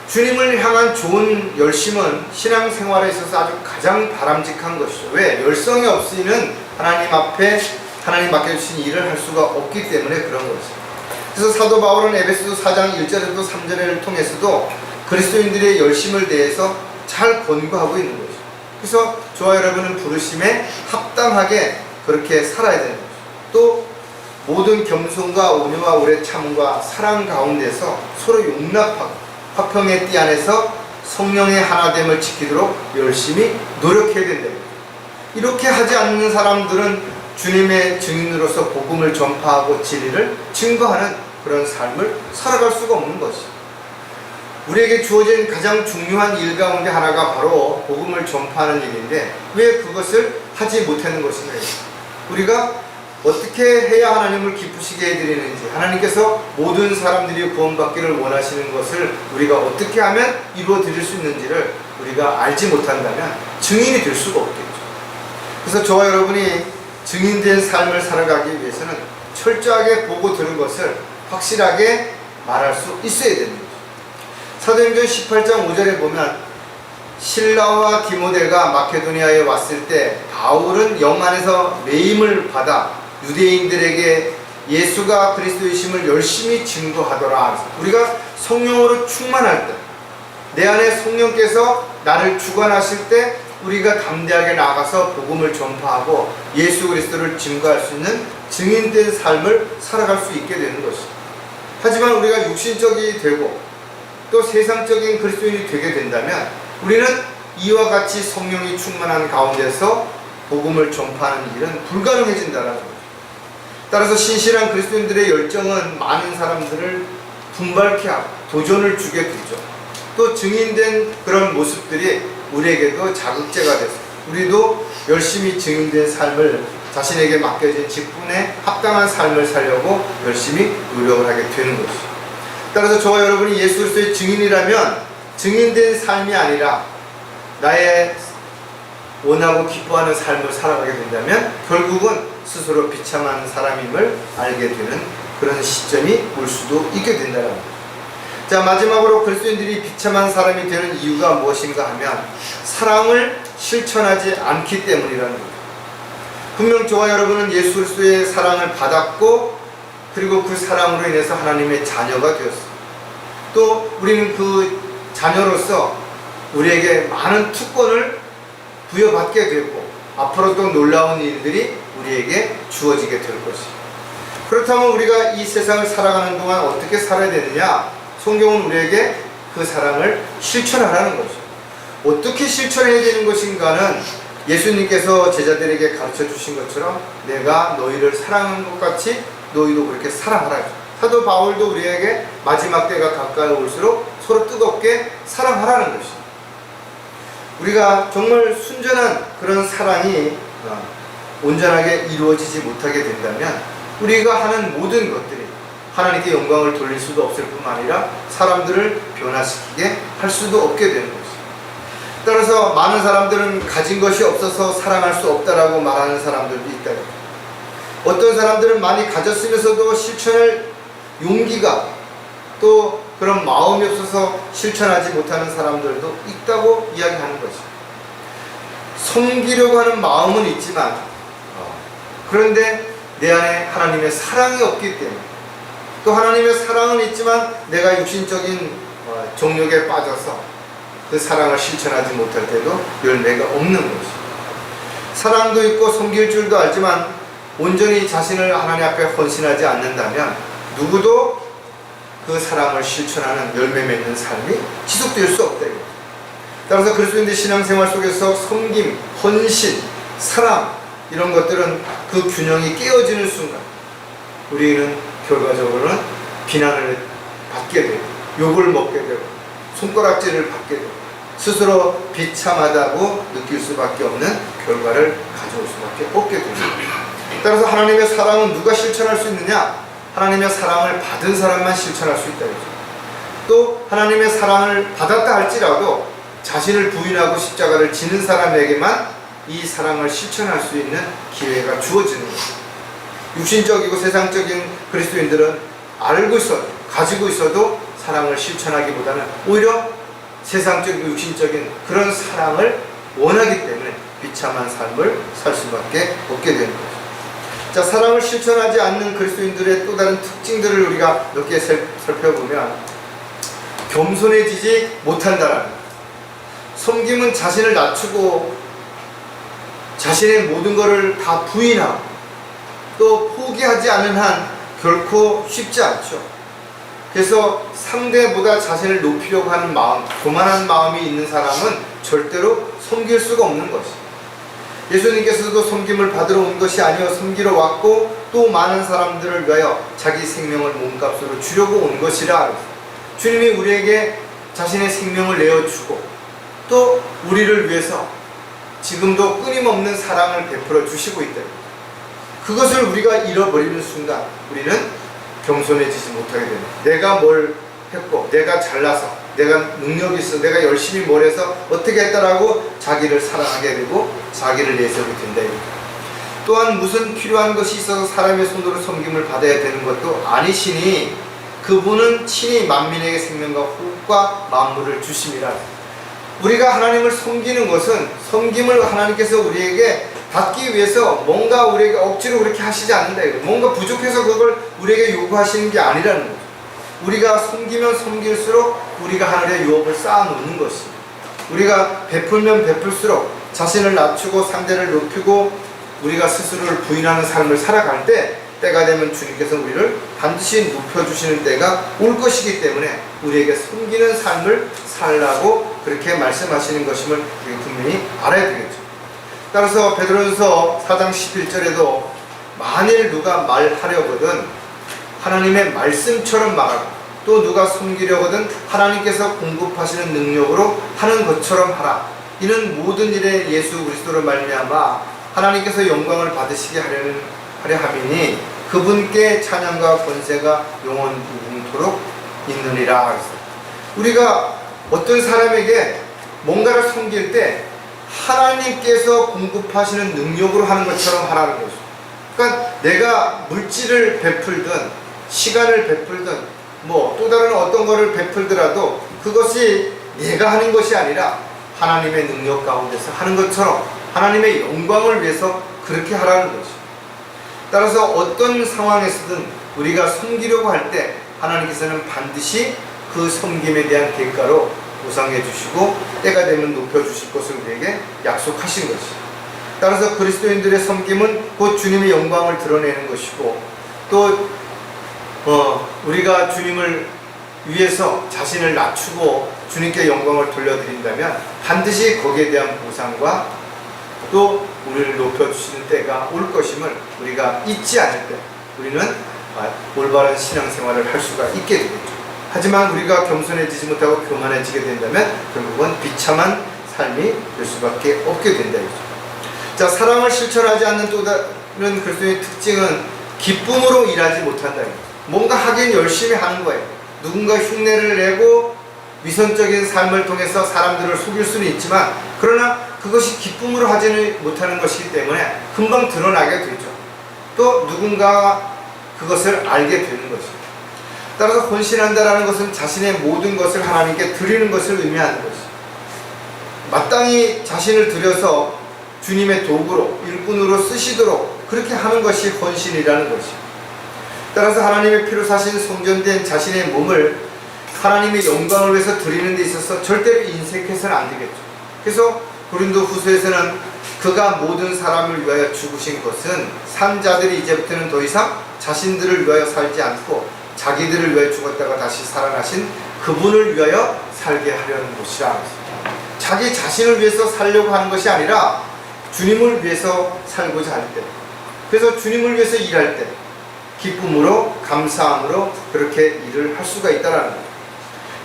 주님을 향한 좋은 열심은 신앙생활에 있어서 아주 가장 바람직한 것이죠. 왜? 열성이 없이는 하나님 앞에 하나님 맡겨주신 일을 할 수가 없기 때문에 그런 것이죠. 그래서 사도 바울은 에베소서 4장 1절에도 3절을 통해서도 그리스도인들의 열심을 대해서 잘 권고하고 있는 거죠. 그래서 저와 여러분은 부르심에 합당하게 그렇게 살아야 되는 거죠. 또 모든 겸손과 온유와 오래 참음과 사랑 가운데서 서로 용납하고 화평의 띠 안에서 성령의 하나됨을 지키도록 열심히 노력해야 된다. 이렇게 하지 않는 사람들은 주님의 증인으로서 복음을 전파하고 진리를 증거하는 그런 삶을 살아갈 수가 없는 것이죠. 우리에게 주어진 가장 중요한 일 가운데 하나가 바로 복음을 전파하는 일인데 왜 그것을 하지 못하는 것인가? 우리가 어떻게 해야 하나님을 기쁘시게 해드리는지, 하나님께서 모든 사람들이 구원받기를 원하시는 것을 우리가 어떻게 하면 이루어 드릴 수 있는지를 우리가 알지 못한다면 증인이 될 수가 없겠죠. 그래서 저와 여러분이 증인된 삶을 살아가기 위해서는 철저하게 보고 들은 것을 확실하게 말할 수 있어야 됩니다. 사도행전 18장 5절에 보면 실라와 디모데가 마케도니아에 왔을 때 바울은 영 안에서 매임을 받아 유대인들에게 예수가 그리스도이심을 열심히 증거하더라. 우리가 성령으로 충만할 때, 내 안에 성령께서 나를 주관하실 때 우리가 담대하게 나가서 복음을 전파하고 예수 그리스도를 증거할 수 있는 증인된 삶을 살아갈 수 있게 되는 것입니다. 하지만 우리가 육신적이 되고 또 세상적인 그리스도인이 되게 된다면 우리는 이와 같이 성령이 충만한 가운데서 복음을 전파하는 일은 불가능해진다는 거죠. 따라서 신실한 그리스도인들의 열정은 많은 사람들을 분발케 하고 도전을 주게 되죠. 또 증인된 그런 모습들이 우리에게도 자극제가 돼서 우리도 열심히 증인된 삶을 자신에게 맡겨진 직분에 합당한 삶을 살려고 열심히 노력을 하게 되는 것이죠. 따라서 저와 여러분이 예수 그리스도의 증인이라면 증인된 삶이 아니라 나의 원하고 기뻐하는 삶을 살아가게 된다면 결국은 스스로 비참한 사람임을 알게 되는 그런 시점이 올 수도 있게 된다는 거죠. 자, 마지막으로 그리스도인들이 비참한 사람이 되는 이유가 무엇인가 하면 사랑을 실천하지 않기 때문이라는 거죠. 분명 저와 여러분은 예수 그리스도의 사랑을 받았고 그리고 그 사랑으로 인해서 하나님의 자녀가 되었습니다. 또 우리는 그 자녀로서 우리에게 많은 특권을 부여받게 되고 앞으로 또 놀라운 일들이 우리에게 주어지게 될 것입니다. 그렇다면 우리가 이 세상을 살아가는 동안 어떻게 살아야 되느냐? 성경은 우리에게 그 사랑을 실천하라는 거죠. 어떻게 실천해야 되는 것인가는 예수님께서 제자들에게 가르쳐 주신 것처럼 내가 너희를 사랑한 것 같이 너희도 그렇게 사랑하라. 사도 바울도 우리에게 마지막 때가 가까이 올수록 서로 뜨겁게 사랑하라는 것입니다. 우리가 정말 순전한 그런 사랑이 온전하게 이루어지지 못하게 된다면 우리가 하는 모든 것들이 하나님께 영광을 돌릴 수도 없을 뿐만 아니라 사람들을 변화시키게 할 수도 없게 되는 것입니다. 따라서 많은 사람들은 가진 것이 없어서 사랑할 수 없다라고 말하는 사람들도 있다. 어떤 사람들은 많이 가졌으면서도 실천할 용기가 또 그런 마음이 없어서 실천하지 못하는 사람들도 있다고 이야기하는 거죠. 섬기려고 하는 마음은 있지만 그런데 내 안에 하나님의 사랑이 없기 때문에 또 하나님의 사랑은 있지만 내가 육신적인 정욕에 빠져서 그 사랑을 실천하지 못할 때도 열매가 없는 것이죠. 사랑도 있고 섬길 줄도 알지만 온전히 자신을 하나님 앞에 헌신하지 않는다면 누구도 그 사랑을 실천하는 열매 맺는 삶이 지속될 수 없다. 따라서 그리스도인의 신앙생활 속에서 섬김, 헌신, 사랑 이런 것들은 그 균형이 깨어지는 순간 우리는 결과적으로는 비난을 받게 되고 욕을 먹게 되고 손가락질을 받게 되고 스스로 비참하다고 느낄 수밖에 없는 결과를 가져올 수밖에 없게 됩니다. 따라서 하나님의 사랑은 누가 실천할 수 있느냐? 하나님의 사랑을 받은 사람만 실천할 수 있다. 또 하나님의 사랑을 받았다 할지라도 자신을 부인하고 십자가를 지는 사람에게만 이 사랑을 실천할 수 있는 기회가 주어지는 것입니다. 육신적이고 세상적인 그리스도인들은 알고 있어도 가지고 있어도 사랑을 실천하기보다는 오히려 세상적이고 육신적인 그런 사랑을 원하기 때문에 비참한 삶을 살 수밖에 없게 되는 거죠. 자, 사랑을 실천하지 않는 그리스도인들의 또 다른 특징들을 우리가 몇 개 살펴보면 겸손해지지 못한다라는 거예요. 섬김은 자신을 낮추고 자신의 모든 것을 다 부인하고 또 포기하지 않는 한 결코 쉽지 않죠. 그래서 상대보다 자신을 높이려고 하는 마음, 교만한 마음이 있는 사람은 절대로 섬길 수가 없는 것이죠. 예수님께서도 섬김을 받으러 온 것이 아니요 섬기러 왔고 또 많은 사람들을 위하여 자기 생명을 몸값으로 주려고 온 것이라. 주님이 우리에게 자신의 생명을 내어주고 또 우리를 위해서 지금도 끊임없는 사랑을 베풀어 주시고 있다. 그것을 우리가 잃어버리는 순간 우리는 겸손해지지 못하게 됩니다. 내가 뭘 했고 내가 잘나서 내가 능력이 있어 내가 열심히 뭘 해서 어떻게 했다라고 자기를 사랑하게 되고 자기를 내세우게 된다. 또한 무슨 필요한 것이 있어서 사람의 손으로 섬김을 받아야 되는 것도 아니시니 그분은 친히 만민에게 생명과 호흡과 만물을 주심이라. 우리가 하나님을 섬기는 것은 섬김을 하나님께서 우리에게 받기 위해서 뭔가 우리에게 억지로 그렇게 하시지 않는다. 뭔가 부족해서 그걸 우리에게 요구하시는 게 아니라는 거죠. 우리가 섬기면 섬길수록 우리가 하늘의 유업을 쌓아놓는 것입니다. 우리가 베풀면 베풀수록 자신을 낮추고 상대를 높이고 우리가 스스로를 부인하는 삶을 살아갈 때, 때가 되면 주님께서 우리를 반드시 높여주시는 때가 올 것이기 때문에 우리에게 섬기는 삶을 살라고 그렇게 말씀하시는 것임을 우리가 분명히 알아야 되겠죠. 따라서 베드로전서 4장 11절에도 만일 누가 말하려거든 하나님의 말씀처럼 말하고, 또 누가 섬기려거든 하나님께서 공급하시는 능력으로 하는 것처럼 하라. 이는 모든 일에 예수 그리스도로 말미암아 하나님께서 영광을 받으시게 하려 함이니 그분께 찬양과 권세가 영원토록 있느니라. 우리가 어떤 사람에게 뭔가를 섬길 때 하나님께서 공급하시는 능력으로 하는 것처럼 하라는 거죠. 그러니까 내가 물질을 베풀든 시간을 베풀든 또 다른 어떤 거를 베풀더라도 그것이 내가 하는 것이 아니라 하나님의 능력 가운데서 하는 것처럼 하나님의 영광을 위해서 그렇게 하라는 거죠. 따라서 어떤 상황에서든 우리가 섬기려고 할 때 하나님께서는 반드시 그 섬김에 대한 대가로 보상해 주시고 때가 되면 높여주실 것을 우리에게 약속하신 것이죠. 따라서 그리스도인들의 섬김은 곧 주님의 영광을 드러내는 것이고, 또 우리가 주님을 위해서 자신을 낮추고 주님께 영광을 돌려드린다면 반드시 거기에 대한 보상과 또 우리를 높여주시는 때가 올 것임을 우리가 잊지 않을 때 우리는 올바른 신앙생활을 할 수가 있게 되겠죠. 하지만 우리가 겸손해지지 못하고 교만해지게 된다면 결국은 비참한 삶이 될 수밖에 없게 된다. 자, 사랑을 실천하지 않는 또 다른 그리스도의 특징은 기쁨으로 일하지 못한다. 뭔가 하긴 열심히 하는 거예요. 누군가 흉내를 내고 위선적인 삶을 통해서 사람들을 속일 수는 있지만, 그러나 그것이 기쁨으로 하지는 못하는 것이기 때문에 금방 드러나게 되죠. 또 누군가가 그것을 알게 되는 것이죠. 따라서 헌신한다라는 것은 자신의 모든 것을 하나님께 드리는 것을 의미하는 것이죠. 마땅히 자신을 들여서 주님의 도구로, 일꾼으로 쓰시도록 그렇게 하는 것이 헌신이라는 것이죠. 따라서 하나님의 피로 사신 성전된 자신의 몸을 하나님의 영광을 위해서 드리는 데 있어서 절대로 인색해서는 안 되겠죠. 그래서 고린도 후서에서는 그가 모든 사람을 위하여 죽으신 것은 산 자들이 이제부터는 더 이상 자신들을 위하여 살지 않고 자기들을 위하여 죽었다가 다시 살아나신 그분을 위하여 살게 하려는 것이라. 자기 자신을 위해서 살려고 하는 것이 아니라 주님을 위해서 살고자 할 때, 그래서 주님을 위해서 일할 때 기쁨으로, 감사함으로 그렇게 일을 할 수가 있다라는 거예요.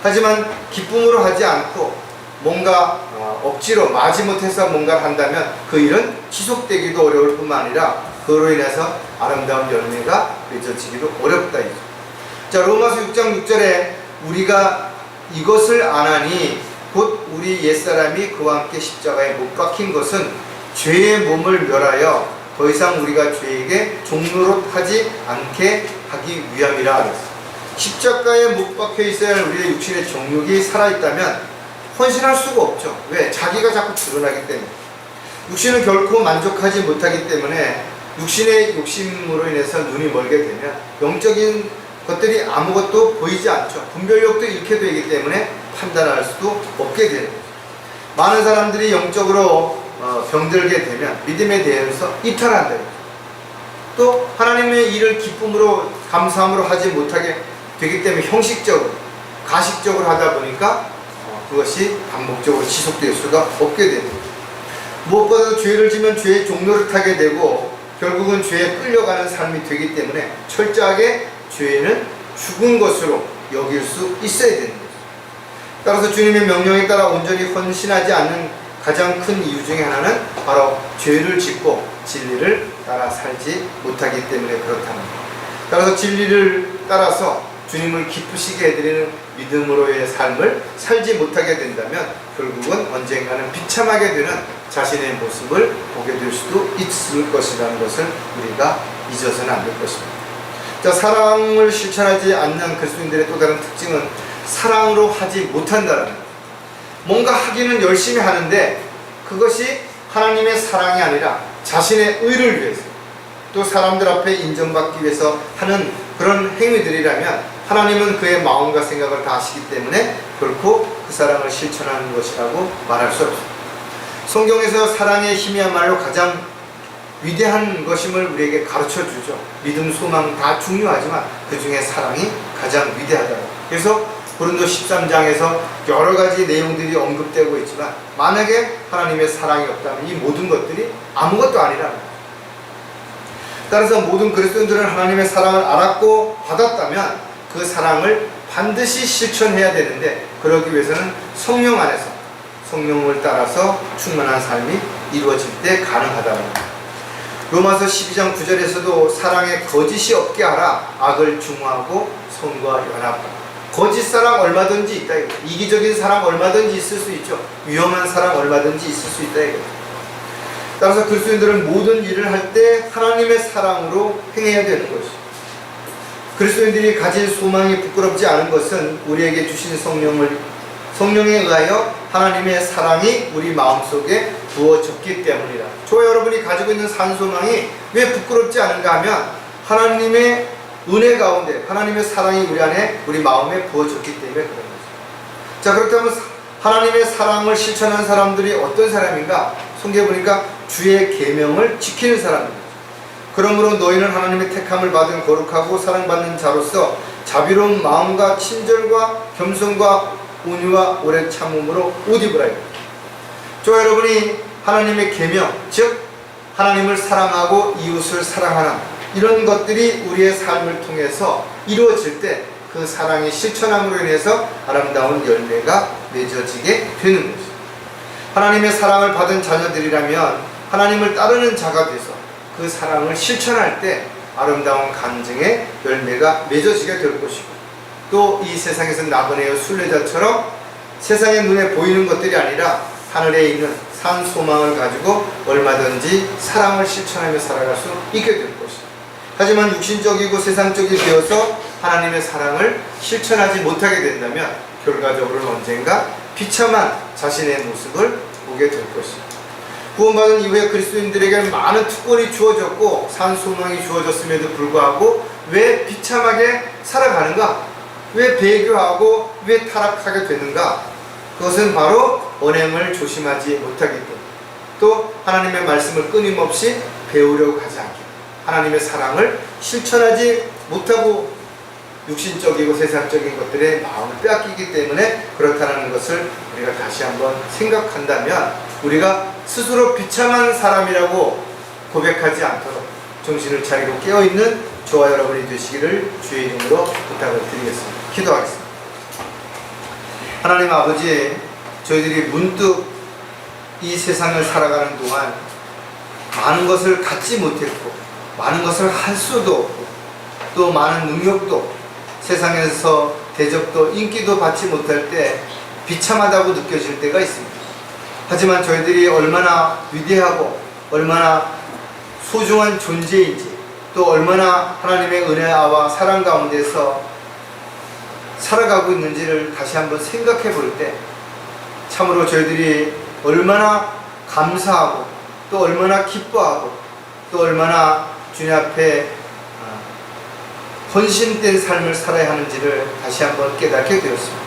하지만 기쁨으로 하지 않고 뭔가 억지로 마지못해서 뭔가를 한다면 그 일은 지속되기도 어려울 뿐만 아니라 그로 인해서 아름다운 열매가 맺어지기도 어렵다. 자, 로마서 6장 6절에 우리가 이것을 아나니 곧 우리 옛사람이 그와 함께 십자가에 못 박힌 것은 죄의 몸을 멸하여 더 이상 우리가 죄에게 종노릇하지 않게 하기 위함이라 하였습니다. 십자가에 못 박혀 있어야 할 우리의 육신의 정욕이 살아있다면 헌신할 수가 없죠. 왜? 자기가 자꾸 드러나기 때문에. 육신은 결코 만족하지 못하기 때문에 육신의 욕심으로 인해서 눈이 멀게 되면 영적인 것들이 아무것도 보이지 않죠. 분별력도 잃게 되기 때문에 판단할 수도 없게 되는 거죠. 많은 사람들이 영적으로 병들게 되면 믿음에 대해서 이탈한다. 또 하나님의 일을 기쁨으로, 감사함으로 하지 못하게 되기 때문에 형식적으로, 가식적으로 하다 보니까 그것이 반복적으로 지속될 수가 없게 됩니다. 무엇보다도 죄를 지면 죄의 종노릇하게 되고 결국은 죄에 끌려가는 삶이 되기 때문에 철저하게 죄는 죽은 것으로 여길 수 있어야 되는 거죠. 따라서 주님의 명령에 따라 온전히 헌신하지 않는 가장 큰 이유 중에 하나는 바로 죄를 짓고 진리를 따라 살지 못하기 때문에 그렇다는 것. 따라서 진리를 따라서 주님을 기쁘시게 해드리는 믿음으로의 삶을 살지 못하게 된다면 결국은 언젠가는 비참하게 되는 자신의 모습을 보게 될 수도 있을 것이라는 것을 우리가 잊어서는 안 될 것입니다. 자, 사랑을 실천하지 않는 그리스도인들의 또 다른 특징은 사랑으로 하지 못한다는 것. 뭔가 하기는 열심히 하는데 그것이 하나님의 사랑이 아니라 자신의 의를 위해서, 또 사람들 앞에 인정받기 위해서 하는 그런 행위들이라면 하나님은 그의 마음과 생각을 다 아시기 때문에 결코 그 사랑을 실천하는 것이라고 말할 수 없습니다. 성경에서 사랑의 힘이야말로 가장 위대한 것임을 우리에게 가르쳐 주죠. 믿음, 소망 다 중요하지만 그 중에 사랑이 가장 위대하다고. 그래서 고린도 13장에서 여러 가지 내용들이 언급되고 있지만 만약에 하나님의 사랑이 없다면 이 모든 것들이 아무것도 아니라는 거예요. 따라서 모든 그리스도인들은 하나님의 사랑을 알았고 받았다면 그 사랑을 반드시 실천해야 되는데, 그러기 위해서는 성령 안에서 성령을 따라서 충만한 삶이 이루어질 때 가능하다는 거예요. 로마서 12장 9절에서도 사랑에 거짓이 없게 하라. 악을 중화하고 선과 연합하라. 거짓 사랑 얼마든지 있다 이거죠. 이기적인 사랑 얼마든지 있을 수 있죠. 위험한 사랑 얼마든지 있을 수 있다 이거죠. 따라서 그리스도인들은 모든 일을 할 때 하나님의 사랑으로 행해야 되는 것이죠. 그리스도인들이 가진 소망이 부끄럽지 않은 것은 우리에게 주신 성령에 의하여 하나님의 사랑이 우리 마음속에 부어졌기 때문이다. 저와 여러분이 가지고 있는 산소망이 왜 부끄럽지 않은가 하면 하나님의 은혜 가운데 하나님의 사랑이 우리 안에, 우리 마음에 부어졌기 때문에 그런 거죠. 자, 그렇다면 하나님의 사랑을 실천한 사람들이 어떤 사람인가? 성경에 보니까 주의 계명을 지키는 사람입니다. 그러므로 너희는 하나님의 택함을 받은 거룩하고 사랑받는 자로서 자비로운 마음과 친절과 겸손과 온유와 오래 참음으로 옷 입으라. 저와 여러분이 하나님의 계명, 즉 하나님을 사랑하고 이웃을 사랑하는 이런 것들이 우리의 삶을 통해서 이루어질 때 그 사랑이 실천함으로 인해서 아름다운 열매가 맺어지게 되는 것이죠. 하나님의 사랑을 받은 자녀들이라면 하나님을 따르는 자가 돼서 그 사랑을 실천할 때 아름다운 간증의 열매가 맺어지게 될 것이고, 또 이 세상에서 나그네의 순례자처럼 세상의 눈에 보이는 것들이 아니라 하늘에 있는 산 소망을 가지고 얼마든지 사랑을 실천하며 살아갈 수 있게 될 것이다. 하지만 육신적이고 세상적이 되어서 하나님의 사랑을 실천하지 못하게 된다면 결과적으로는 언젠가 비참한 자신의 모습을 보게 될 것이다. 구원받은 이후에 그리스도인들에게 많은 특권이 주어졌고 산 소망이 주어졌음에도 불구하고 왜 비참하게 살아가는가? 왜 배교하고 왜 타락하게 되는가? 그것은 바로 언행을 조심하지 못하기 때문에, 또 하나님의 말씀을 끊임없이 배우려고 하지 않기, 하나님의 사랑을 실천하지 못하고 육신적이고 세상적인 것들의 마음을 빼앗기기 때문에 그렇다는 것을 우리가 다시 한번 생각한다면 우리가 스스로 비참한 사람이라고 고백하지 않도록 정신을 차리고 깨어있는 저와 여러분이 되시기를 주의 이름으로 부탁을 드리겠습니다. 기도하겠습니다. 하나님 아버지, 저희들이 문득 이 세상을 살아가는 동안 많은 것을 갖지 못했고 많은 것을 할 수도 없고 또 많은 능력도 없고 세상에서 대접도 인기도 받지 못할 때 비참하다고 느껴질 때가 있습니다. 하지만 저희들이 얼마나 위대하고 얼마나 소중한 존재인지, 또 얼마나 하나님의 은혜와 사랑 가운데서 살아가고 있는지를 다시 한번 생각해 볼 때 참으로 저희들이 얼마나 감사하고 또 얼마나 기뻐하고 또 얼마나 주님 앞에 헌신된 삶을 살아야 하는지를 다시 한번 깨닫게 되었습니다.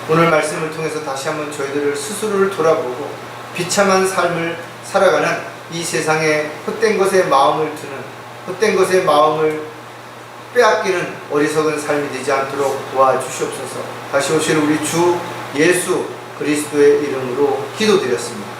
오늘 말씀을 통해서 다시 한번 저희들을 스스로를 돌아보고 비참한 삶을 살아가는 이 세상에 헛된 것에 마음을 두는, 헛된 것에 마음을 빼앗기는 어리석은 삶이 되지 않도록 도와주시옵소서. 다시 오실 우리 주 예수 그리스도의 이름으로 기도드렸습니다.